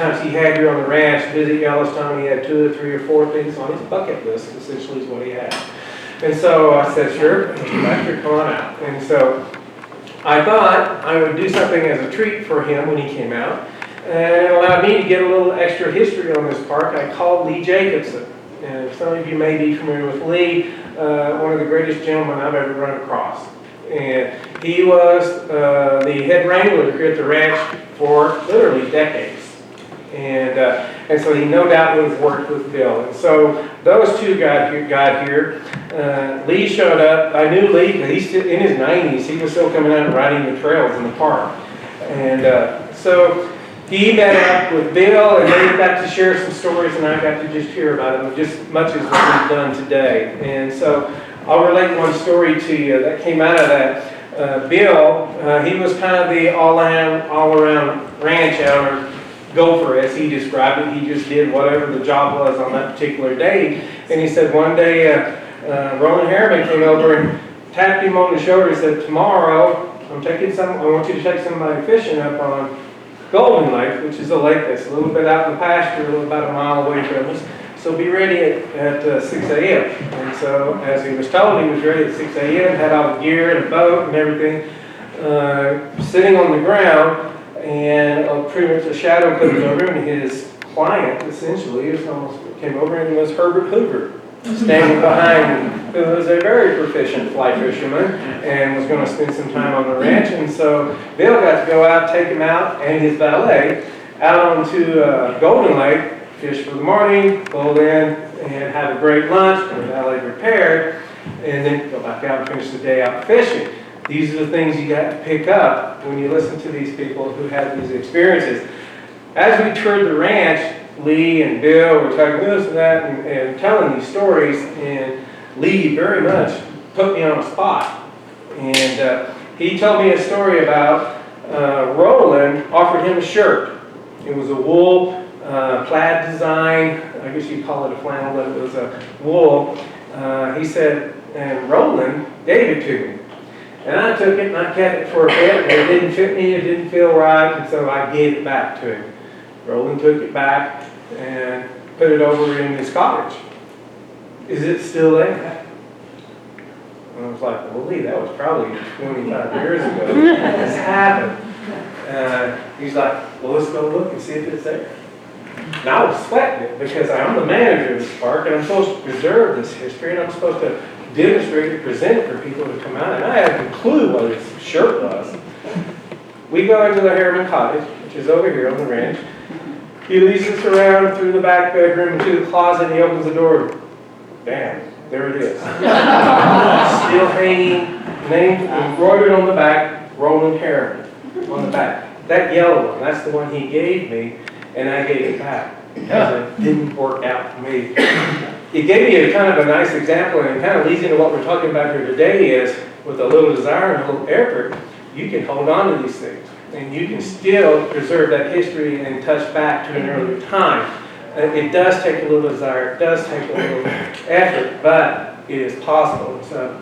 times he had here on the ranch, visit Yellowstone, he had 2 or 3 or 4 things on his bucket list, essentially is what he had. And so I said, sure, Mr. come on out. And so I thought I would do something as a treat for him when he came out. And it allowed me to get a little extra history on this park. I called Lee Jacobson. And some of you may be familiar with Lee, one of the greatest gentlemen I've ever run across. And he was the head wrangler here at the ranch for literally decades. And so he no doubt would have worked with Bill. And so those two got here. Lee showed up. I knew Lee because he's in his 90s. He was still coming out and riding the trails in the park. And so he met up with Bill, and they got to share some stories, and I got to just hear about them just as much as what we've done today. And so I'll relate one story to you that came out of that. Bill, he was kind of the all-around ranch owner, gopher, as he described it. He just did whatever the job was on that particular day. And he said one day, Roland Harriman came over and tapped him on the shoulder and said, tomorrow, I want you to take somebody fishing up on Golden Lake, which is a lake that's a little bit out in the pasture, about a mile away from us. So be ready at 6 a.m. And so as he was told, he was ready at 6 a.m., had all the gear and a boat and everything, sitting on the ground. And pretty much a shadow comes over, and his client, essentially, came over, and it was Herbert Hoover, standing behind him, who was a very proficient fly fisherman, and was going to spend some time on the ranch. And so Bill got to go out, take him out, and his valet, out onto Golden Lake, fish for the morning, pull in, and have a great lunch, and the valet prepared, and then go back out and finish the day out fishing. These are the things you got to pick up when you listen to these people who have these experiences. As we toured the ranch, Lee and Bill were talking this and that and telling these stories, and Lee very much put me on a spot. And he told me a story about Roland offered him a shirt. It was a wool plaid design. I guess you'd call it a flannel, but it was a wool. He said, and Roland gave it to me. And I took it and I kept it for a bit, and it didn't fit me, it didn't feel right, and so I gave it back to him. Roland took it back and put it over in his cottage. Is it still there? And I was like, well, Lee, that was probably 25 years ago. This happened. He's like, well, let's go look and see if it's there. And I was sweating it because I'm the manager of this park, and I'm supposed to preserve this history, and I'm supposed to demonstrate and present it for people to come out. And I had no clue what his shirt was. We go into the Harriman Cottage, which is over here on the ranch. He leads us around through the back bedroom to the closet, and he opens the door. Bam, there it is. Still hanging, name embroidered on the back, Roland Harriman on the back. That yellow one, that's the one he gave me, and I gave it back because it didn't work out for me. It gave me a kind of a nice example, and it kind of leads into what we're talking about here today is, with a little desire and a little effort, you can hold on to these things. And you can still preserve that history and touch back to an earlier time. It does take a little desire, it does take a little effort, but it is possible. So,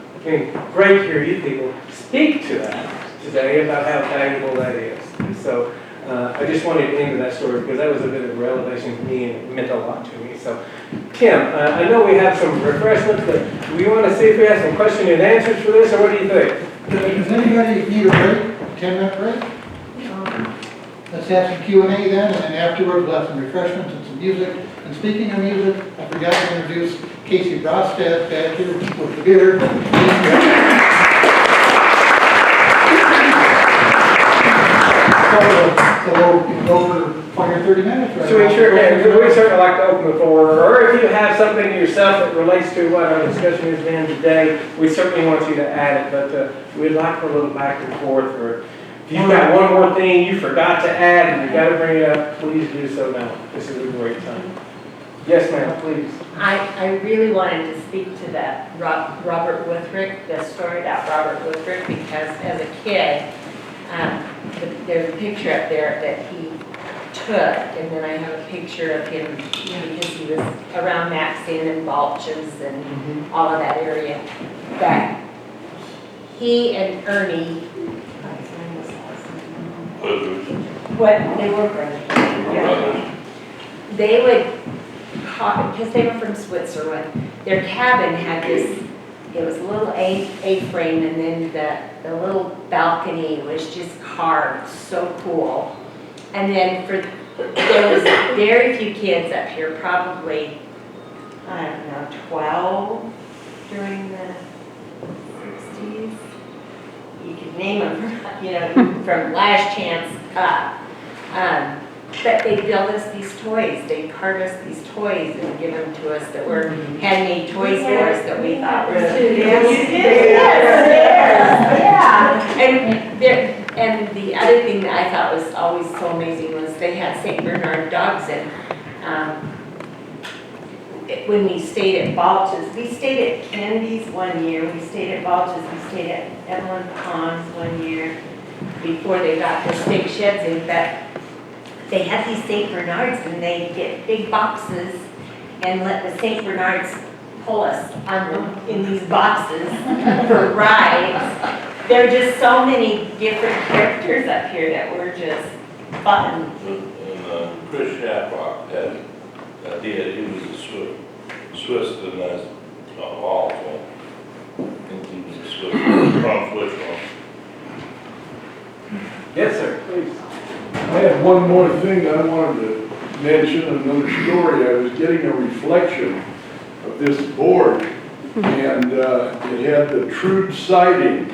great to hear you people speak to that today about how valuable that is. And so, I just wanted to end with that story because that was a bit of a revelation for me, and it meant a lot to me. So, Tim, I know we have some refreshments, but do we want to see if we have some question and answers for this, or what do you think? Does anybody need a break? 10-minute break? Let's have some Q&A then, and then afterwards we'll have some refreshments and some music. And speaking of music, I forgot to introduce Casey Brostad back here with the beer. So we can go for 20 or 30 minutes right So we now. sure can. We certainly like to open the floor, or if you have something yourself that relates to what our discussion has been today, we certainly want you to add it, but we'd like for a little back and forth, or if you've got one more thing you forgot to add and you got to bring it up, please do so now. This is a great time. Yes, ma'am, please. I really wanted to speak to that Robert Withrick, the story about Robert Withrick, because as a kid, there's a picture up there that he took, and then I have a picture of him, because he was around Maxine and Balches and all of that area. That he and Ernie, what they were friends. brothers. They would, because they were from Switzerland, their cabin had this, it was a little A-frame, and then the little balcony was just carved, so cool. And then there was very few kids up here, probably, I don't know, 12 during the 60s. You could name them, you know, from Last Chance up. But they build us these toys, they carve us these toys and give them to us that were handmade toys for us that we thought were. Yes. And the other thing that I thought was always so amazing was they had St. Bernard dogs, and when we stayed at Balch's, we stayed at Kennedy's one year, we stayed at Balch's, we stayed at Evelyn Pond's one year before they got the steak sheds in, but they had these St. Bernards, and they get big boxes and let the St. Bernards pull us in these boxes for rides. There are just so many different characters up here that were just fun. And Chris Shaprock he was a Swiss also. I think he was a Swiss, from Switzerland. Yes, sir, please. I had one more thing I wanted to mention, another story. I was getting a reflection of this board, and it had the Trude siding,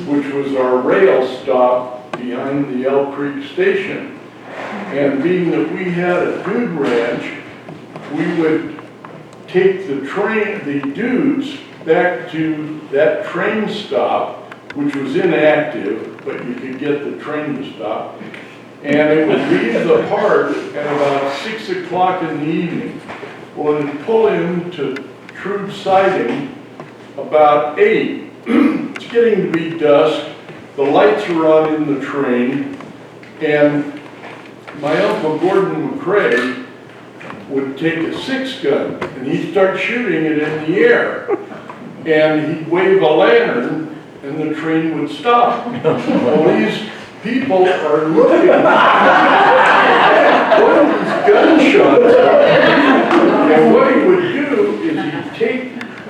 which was our rail stop behind the Elk Creek Station. And being that we had a dude ranch, we would take the dudes back to that train stop, which was inactive, but you could get the train to stop. And it would leave the park at about 6 o'clock in the evening. Well, it'd pull into Trude siding about 8. It's getting to be dusk. The lights are on in the train. And my Uncle Gordon McCrae would take a 6-gun and he'd start shooting it in the air. And he'd wave a lantern and the train would stop. Well, these people are looking at one of these gunshots. And what he would do is he'd take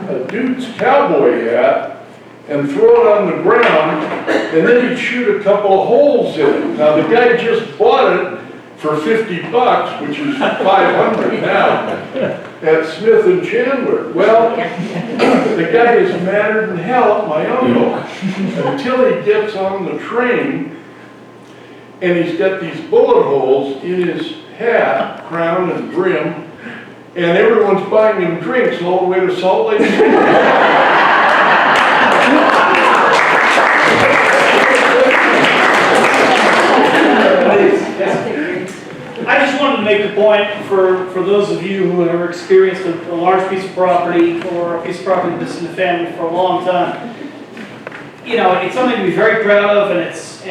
a dude's cowboy hat and throw it on the ground, and then he'd shoot a couple of holes in it. Now the guy just bought it for $50, which is $500 now, at Smith and Chandler. Well, the guy is madder than hell at my uncle until he gets on the train. And he's got these bullet holes in his hat, crown and brim, and everyone's buying him drinks all the way to Salt Lake City. I just wanted to make a point for those of you who have experienced a large piece of property or a piece of property that's in the family for a long time. You know, it's something to be very proud of, and it's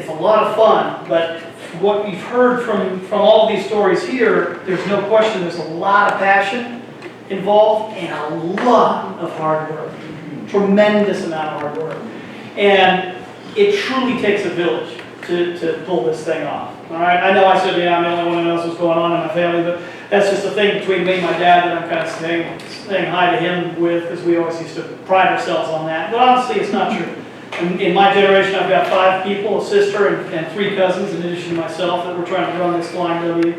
a lot of fun. But what we've heard from all of these stories here, there's no question there's a lot of passion involved and a lot of hard work, tremendous amount of hard work, and it truly takes a village to pull this thing off. All right, I know I said, yeah, I'm the only one who knows what's going on in my family, but that's just a thing between me and my dad that I'm kind of saying hi to him with, because we always used to pride ourselves on that. But honestly, it's not true. In my generation, I've got 5 people, a sister and 3 cousins, in addition to myself, that we're trying to run this Flying W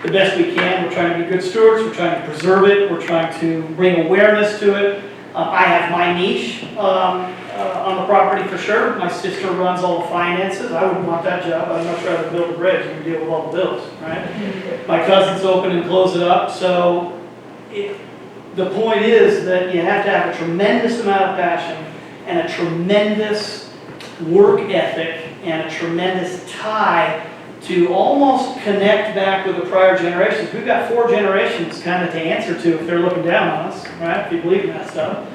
the best we can. We're trying to be good stewards. We're trying to preserve it. We're trying to bring awareness to it. I have my niche on the property for sure. My sister runs all the finances. I wouldn't want that job. I'd much rather build a bridge and deal with all the bills, right? My cousins open and close it up. So the point is that you have to have a tremendous amount of passion and a tremendous work ethic and a tremendous tie to almost connect back with the prior generations. We've got 4 generations kind of to answer to if they're looking down on us, right? If you believe in that stuff.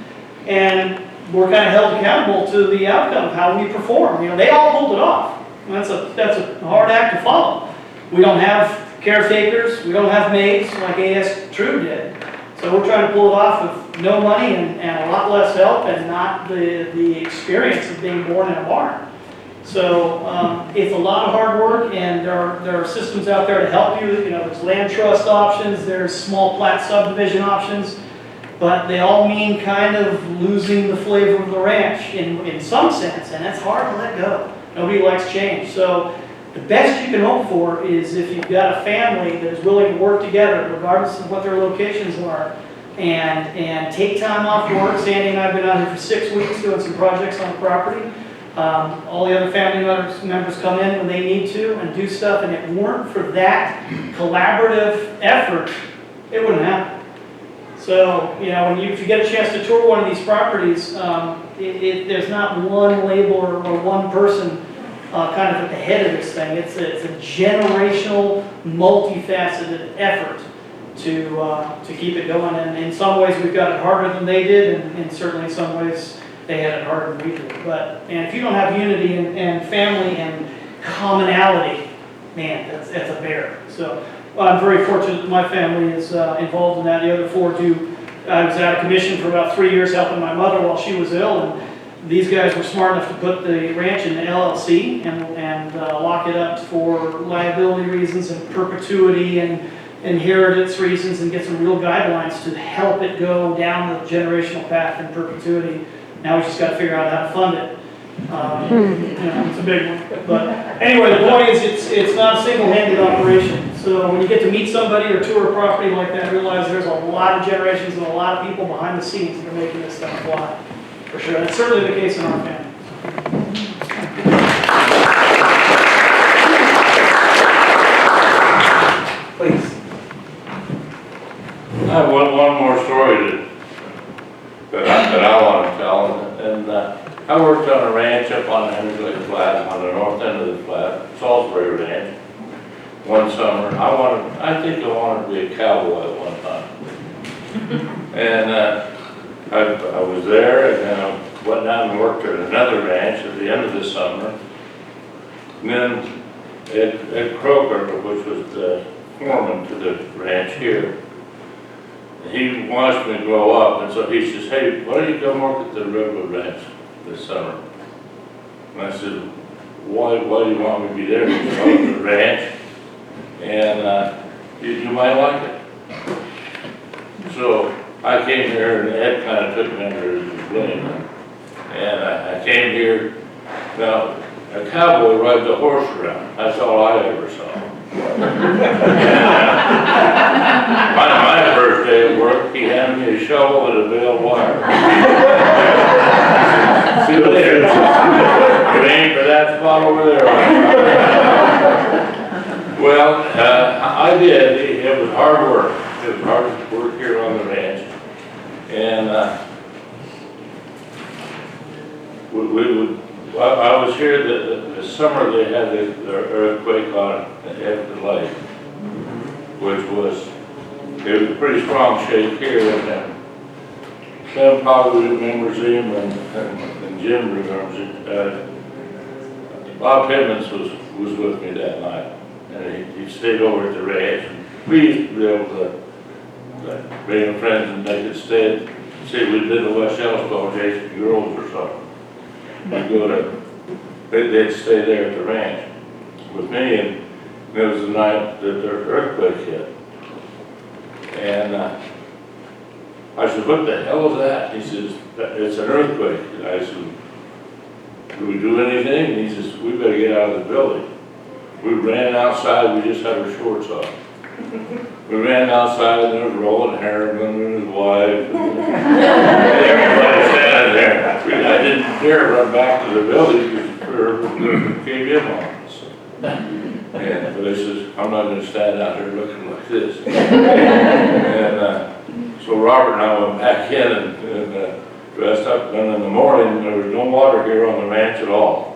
And we're kind of held accountable to the outcome of how we perform. You know, they all pulled it off. That's a hard act to follow. We don't have caretakers. We don't have maids like A.S. Trude did. So we're trying to pull it off with no money and a lot less help and not the experience of being born in a barn. So it's a lot of hard work, and there are systems out there to help you. You know, there's land trust options, there's small plat subdivision options, but they all mean kind of losing the flavor of the ranch in some sense, and that's hard to let go. Nobody likes change. So the best you can hope for is if you've got a family that is willing to work together, regardless of what their locations are, and take time off work. Sandy and I have been out here for 6 weeks doing some projects on the property. All the other family members come in when they need to and do stuff, and if it weren't for that collaborative effort, it wouldn't happen. So, you know, if you get a chance to tour one of these properties, there's not one label or one person kind of at the head of this thing. It's a generational, multifaceted effort to keep it going. And in some ways, we've got it harder than they did, and certainly in some ways, they had it harder than we did. And if you don't have unity and family and commonality, man, that's a bear. So I'm very fortunate that my family is involved in that. The other 4 do. I was out of commission for about 3 years helping my mother while she was ill, and these guys were smart enough to put the ranch in the LLC and lock it up for liability reasons and perpetuity and inheritance reasons, and get some real guidelines to help it go down the generational path in perpetuity. Now we just got to figure out how to fund it. You know, it's a big one. But anyway, the point is it's not a single-handed operation. So when you get to meet somebody or tour a property like that, realize there's a lot of generations and a lot of people behind the scenes that are making this stuff fly. For sure. That's certainly the case in our family. Please. I have one more story that I want to tell, and I worked on a ranch up on Henry Lake Flat, on the north end of the flat, Salisbury Ranch, one summer. I think I wanted to be a cowboy at one time. And I was there, and then I went down and worked at another ranch at the end of the summer. And then Ed Croker, which was the foreman to the ranch here, he watched me grow up, and so he says, "Hey, why don't you come work at the Redwood Ranch this summer?" And I said, why do you want me to be there? He said, "Oh, the ranch, and you might like it." So I came here, and Ed kind of took me under his wing, and I came here. Now, a cowboy rides a horse around. That's all I ever saw. My first day at work, he handed me a shovel and a bale of wire. See what it is? You aim for that spot over there. Well, I did. It was hard work. It was hard work here on the ranch. And I was here the summer they had the earthquake on the lake, which was, it was a pretty strong shake here, and Sam probably remembers him, and Jim remembers it. Bob Pimmons was with me that night, and he stayed over at the ranch. We used to be able to bring friends, and they could stay, say we did a West Yellowstone Jason Girls or something. We'd go to, they'd stay there at the ranch with me, and it was the night that the earthquake hit. And I said, "What the hell is that?" He says, "It's an earthquake." And I said, "Do we do anything?" And he says, "We better get out of the building." We ran outside, we just had our shorts on. We ran outside, and there was Roland Harriman and his wife, and everybody standing there. I didn't dare run back to the building because it came in on us. But I says, "I'm not going to stand out here looking like this." And so Robert and I went back in and dressed up, and in the morning, there was no water here on the ranch at all.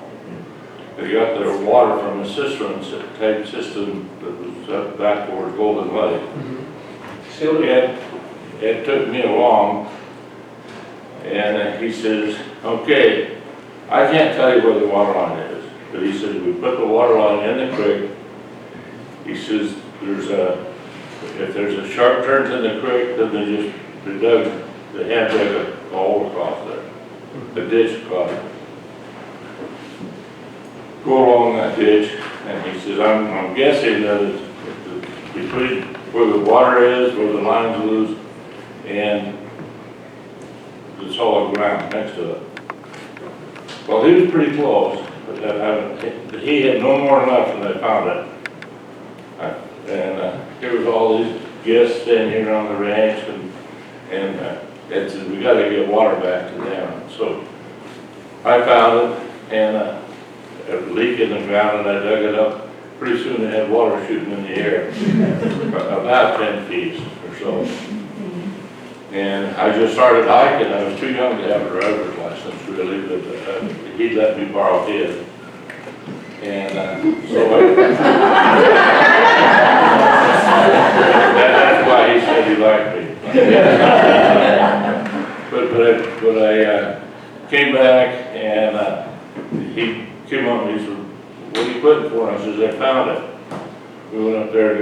They got their water from a cistern, type system that was up back towards Golden Lake. Ed took me along, and he says, "Okay, I can't tell you where the water line is, but he says, we put the water line in the creek." He says, if there's a sharp turn in the creek, then they dug the hand dug a hole across there, the ditch across it. go along that ditch, and he says, I'm guessing that it's between where the water is, where the line's loose, and the solid ground next to it. Well, he was pretty close, but he had no more left than I found it. And here was all these guests standing here on the ranch, and it said, we gotta get water back to them. So I found it, and a leak in the ground, and I dug it up. Pretty soon it had water shooting in the air, about 10 feet or so. And I just started hiking. I was too young to have a driver's license, really, but he let me borrow his. And so that's why he said he liked me. But I came back, and he came up and he said, what are you putting for? I says, I found it. We went up there and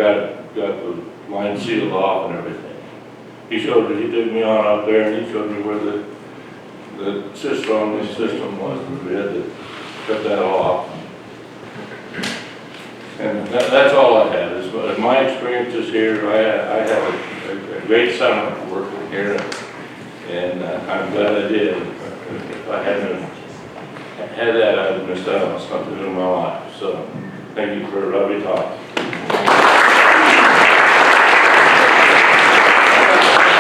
got the line sealed off and everything. He showed me, he took me on up there, and he showed me where the system was. We had to cut that off. And that's all I had. Is my experiences here. I had a great summer working here, and I'm glad I did. If I hadn't had that, I'd have missed out on something in my life. So thank you for lovely talk.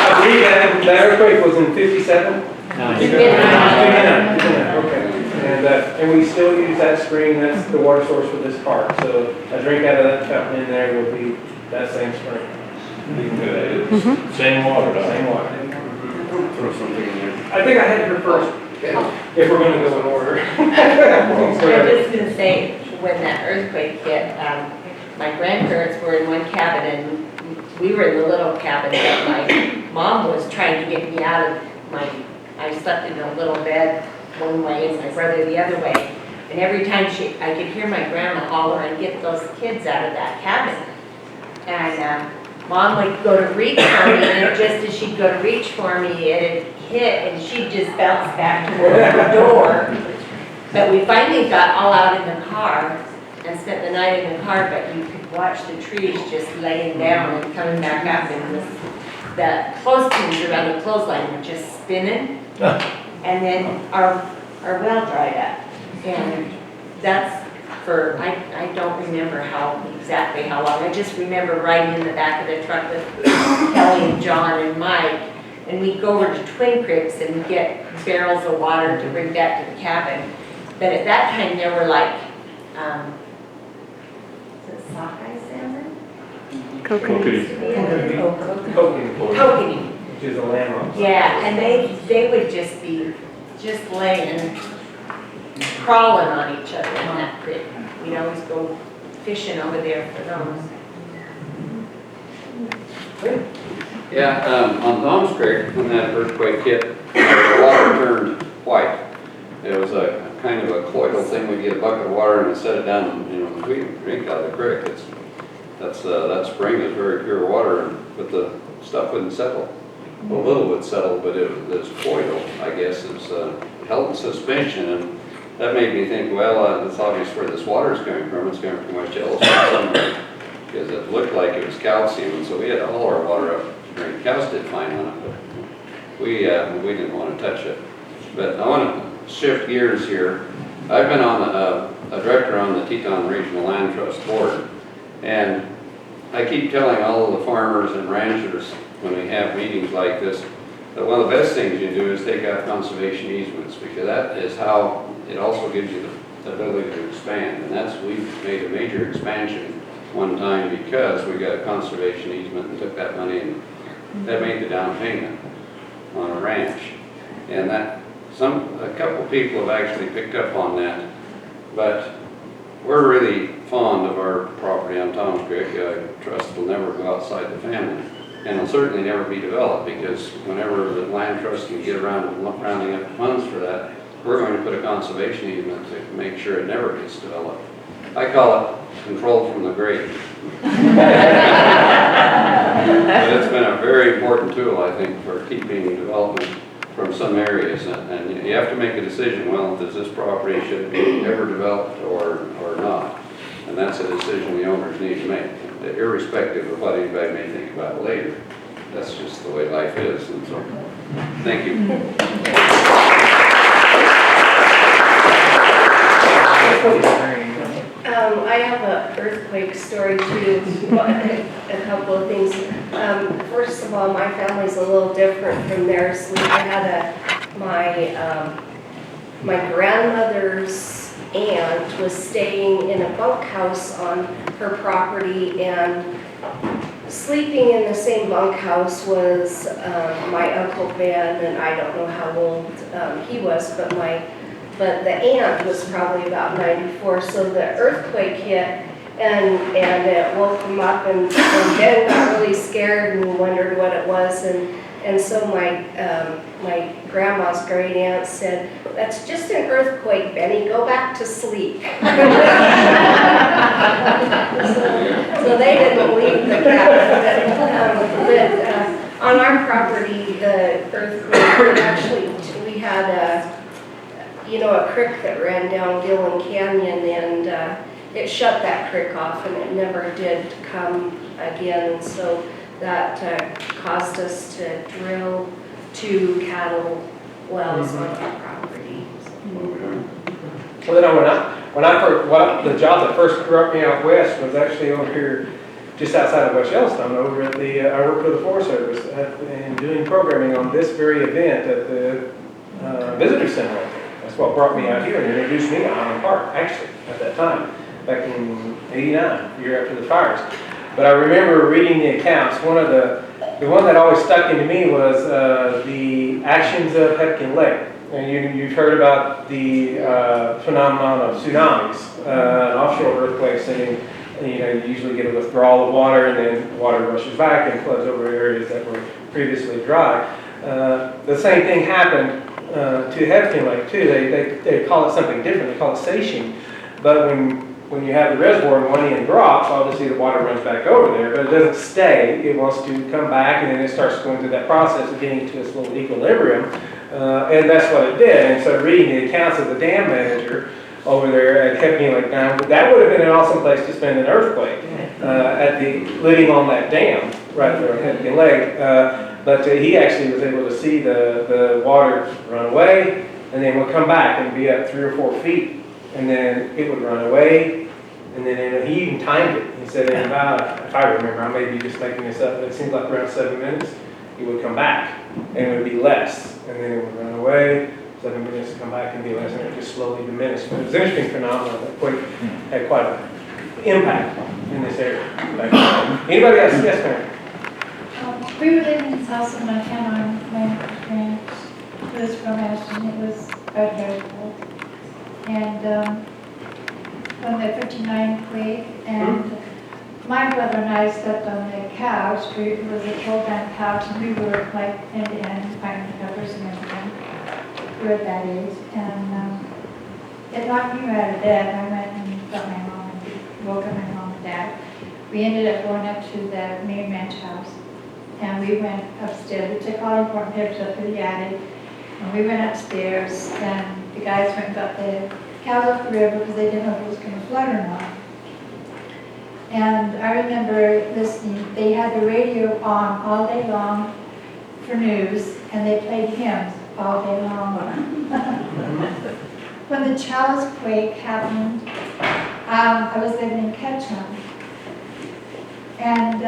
I believe that earthquake was in 57? 59, okay. And we still use that spring, that's the water source for this park. So a drink out of that fountain in there will be that same spring. Same water, Same water. Throw something in there. I think I had her first, if we're gonna go in order. I was just gonna say, when that earthquake hit, my grandparents were in one cabin, and we were in the little cabin that my mom was trying to get me out of. I slept in a little bed one way and my brother the other way. And every time I could hear my grandma holler and get those kids out of that cabin. And Mom would go to reach for me, and just as she'd go to reach for me, it had hit, and she'd just bounce back towards the door. But we finally got all out in the car and spent the night in the car, but you could watch the trees just laying down and coming back up, and the clothespins around the clothesline were just spinning. And then our well dried up. And that's for, I don't remember exactly how long. I just remember riding in the back of the truck with Kelly and John and Mike. And we'd go over to Twin Creeks and get barrels of water to bring back to the cabin. But at that time there were like, is it sockeye salmon? Kokanee. Which is a landmark. Yeah, and they would just be laying, crawling on each other in that creek. We'd always go fishing over there for those. Yeah, on Tom's Creek, when that earthquake hit, the water turned white. It was a kind of a colloidal thing. We'd get a bucket of water and set it down, we drink out of the creek. That spring is very pure water, but the stuff wouldn't settle. A little would settle, but it was colloidal, I guess. It's held in suspension, and that made me think, well, it's obvious where this water is coming from. It's coming from West Yellowstone somewhere, because it looked like it was calcium, and so we had to haul our water up to drink. Cows did fine on it, but we didn't want to touch it. But I want to shift gears here. I've been on a director on the Teton Regional Land Trust Board, and I keep telling all of the farmers and ranchers when we have meetings like this that one of the best things you do is take out conservation easements, because that is how it also gives you the ability to expand. And we've made a major expansion one time because we got a conservation easement and took that money, and that made the down payment on a ranch. And a couple people have actually picked up on that, but we're really fond of our property on Tom's Creek. Trust will never go outside the family, and it'll certainly never be developed, because whenever the land trust can get around rounding up funds for that, we're going to put a conservation easement to make sure it never gets developed. I call it control from the grave. But it's been a very important tool, I think, for keeping development from some areas, and you have to make a decision, well, does this property should be ever developed or not? And that's a decision the owners need to make, irrespective of what anybody may think about it later. That's just the way life is, and so, thank you. I have an earthquake story too, a couple of things. First of all, my family's a little different from theirs. I had my grandmother's aunt was staying in a bunkhouse on her property, and sleeping in the same bunkhouse was my Uncle Ben, and I don't know how old he was, but the aunt was probably about 94, so the earthquake hit, and it woke them up, and Ben got really scared and wondered what it was, and so my grandma's great aunt said, "That's just an earthquake, Benny, go back to sleep." So they didn't leave the cabin, but on our property, the earthquake, actually, we had a creek that ran down Gillen Canyon, and it shut that creek off, and it never did come again, and so that caused us to drill 2 cattle wells on our property. Well, the job that first brought me out west was actually over here, just outside of West Yellowstone, over at I worked for the Forest Service and doing programming on this very event at the visitor center right there. That's what brought me out here and introduced me to Highland Park, actually, at that time, back in '89, year after the fires. But I remember reading the accounts. One of the one that always stuck into me was the actions of Hepkin Lake. And you've heard about the phenomenon of tsunamis, offshore earthquakes, and you usually get a withdrawal of water, and then water rushes back and floods over areas that were previously dry. The same thing happened to Hepkin Lake too. They call it something different. They call it satiation. But when you have the reservoir and one end drops, obviously the water runs back over there, but it doesn't stay. It wants to come back, and then it starts going through that process of getting to its little equilibrium. And that's what it did. And so reading the accounts of the dam manager over there at Hepkin Lake, now that would have been an awesome place to spend an earthquake, living on that dam right there at Hepkin Lake. But he actually was able to see the water run away, and then would come back and be up 3 or 4 feet. And then it would run away, and then he even timed it. He said in about, if I remember, I may be just making this up, but it seems like around 7 minutes, it would come back, and it would be less. And then it would run away, 7 minutes, come back and be less, and it just slowly diminished. But it was an interesting phenomenon that quake had quite an impact in this area. Anybody else? Yes, ma'am. We were living in South Montana on my ranch. It was from Ashton. It was beautiful. And on the 59 quake, and my brother and I slept on the couch. It was a full-time couch, and we were like end-to-end finding peppers and everything. We were at that age, and it knocked me out of bed. I went and got my mom and woke up my mom and dad. We ended up going up to the main ranch house, and we went upstairs. We took all important papers up to the attic, and we went upstairs, and the guys went and got the cows off the river because they didn't know if it was going to flood or not. And I remember listening, they had the radio on all day long for news, and they played hymns all day long. When the Chalice quake happened, I was living in Ketchum, and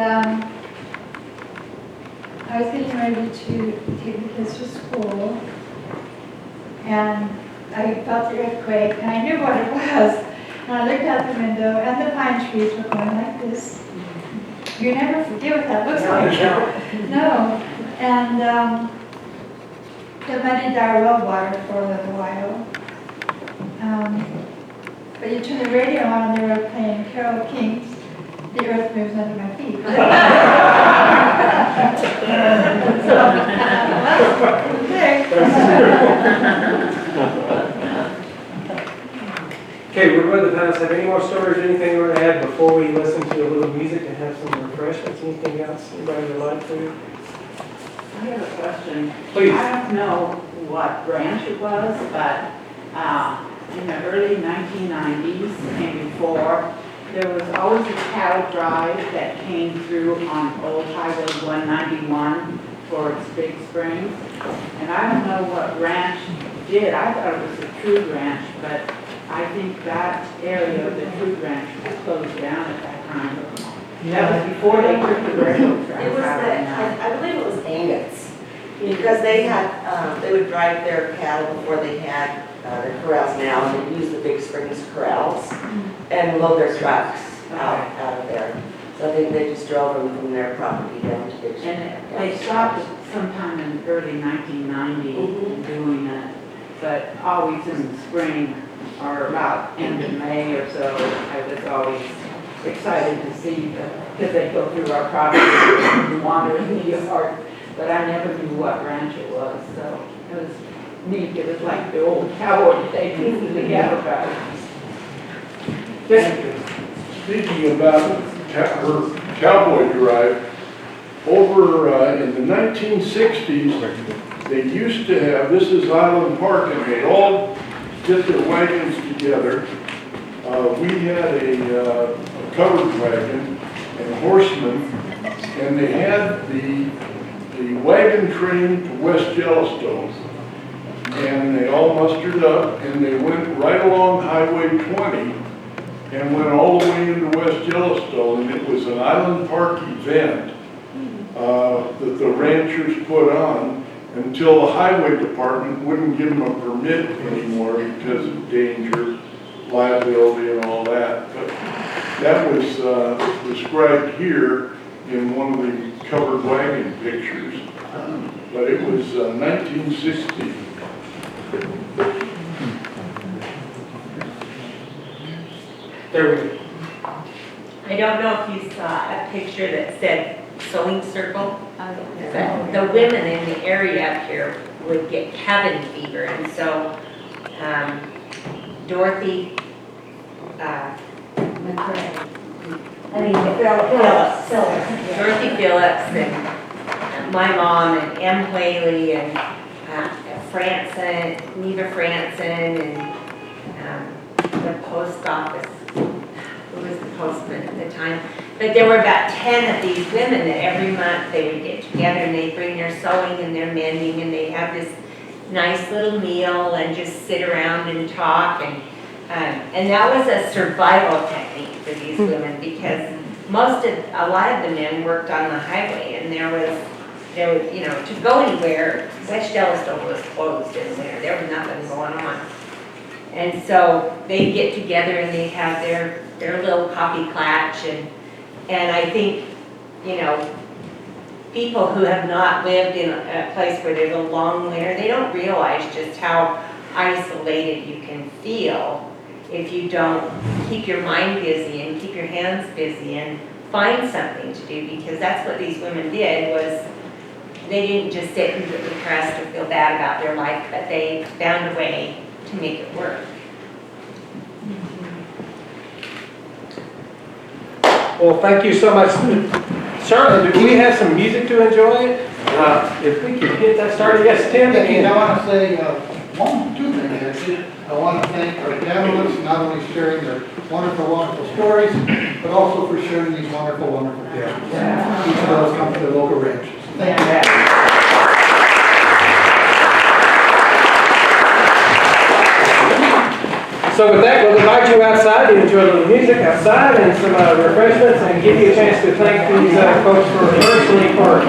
I was getting ready to take the kids to school, and I felt the earthquake, and I knew what it was. And I looked out the window, and the pine trees were going like this. You never forget what that looks like. No. And it went into our well water for a little while. But you turn the radio on, and they were playing Carole King's "The Earth Moves Under My Feet." Okay, we're going to have any more stories or anything you want to add before we listen to a little music and have some refreshments? Anything else anybody would like to? have a question. Please. I don't know what branch it was, but in the early 1990s and before, there was always a cattle drive that came through on Old Highway 191 towards Big Springs. And I don't know what ranch did. I thought it was the True Ranch, but I think that area of the True Ranch was closed down at that time. That was before they took the railroad tracks It was out of there. I believe it was Angus, because they had, they would drive their cattle before they had their corrals now, and they use the Big Springs corrals and load their trucks out of there. So I think they just drove them from their property down to Big Springs. And they stopped sometime in the early 1990 doing it, but always in the spring or about end of May or so, I was always excited to see because they go through our property and wander in the yard, but I never knew what ranch it was, so it was neat. It was like the old cowboy days in the cattle drive. Speaking about her cowboy drive, over in the 1960s, they used to have, this is Island Park, and they all get their wagons together. We had a covered wagon and a horseman, and they had the wagon train to West Yellowstone. And they all mustered up, and they went right along Highway 20 and went all the way into West Yellowstone, and it was an Island Park event that the ranchers put on until the highway department wouldn't give them a permit anymore because of danger, liability, and all that. But that was described here in one of the covered wagon pictures. But it was 1960. There we go. I don't know if you saw a picture that said sewing circle. The women in the area up here would get cabin fever, and so Dorothy Dorothy Phillips and my mom and Em Whaley and Franson, Neva Franson, and the post office. Who was the postman at the time? But there were about 10 of these women that every month they would get together and they'd bring their sewing and their mending, and they'd have this nice little meal and just sit around and talk. And that was a survival technique for these women, because a lot of the men worked on the highway, and there was, you know, to go anywhere, West Yellowstone was closed in there. There was nothing going on. And so they'd get together and they'd have their little coffee klatch, and I think, you know, people who have not lived in a place where there's a long winter, they don't realize just how isolated you can feel if you don't keep your mind busy and keep your hands busy and find something to do, because that's what these women did. Was they didn't just sit and get depressed or feel bad about their life, but they found a way to make it work. Well, thank you so much. Charlotte, do we have some music to enjoy? If we could get that started. Yes, Tim? And I want to say two things, actually. I want to thank our panelists, not only sharing their wonderful, wonderful stories, but also for sharing these wonderful, wonderful pictures. Each of those come from their local ranches. Thank you. So with that, we'll invite you outside to enjoy a little music outside and some refreshments, and give you a chance to thank these folks for personally for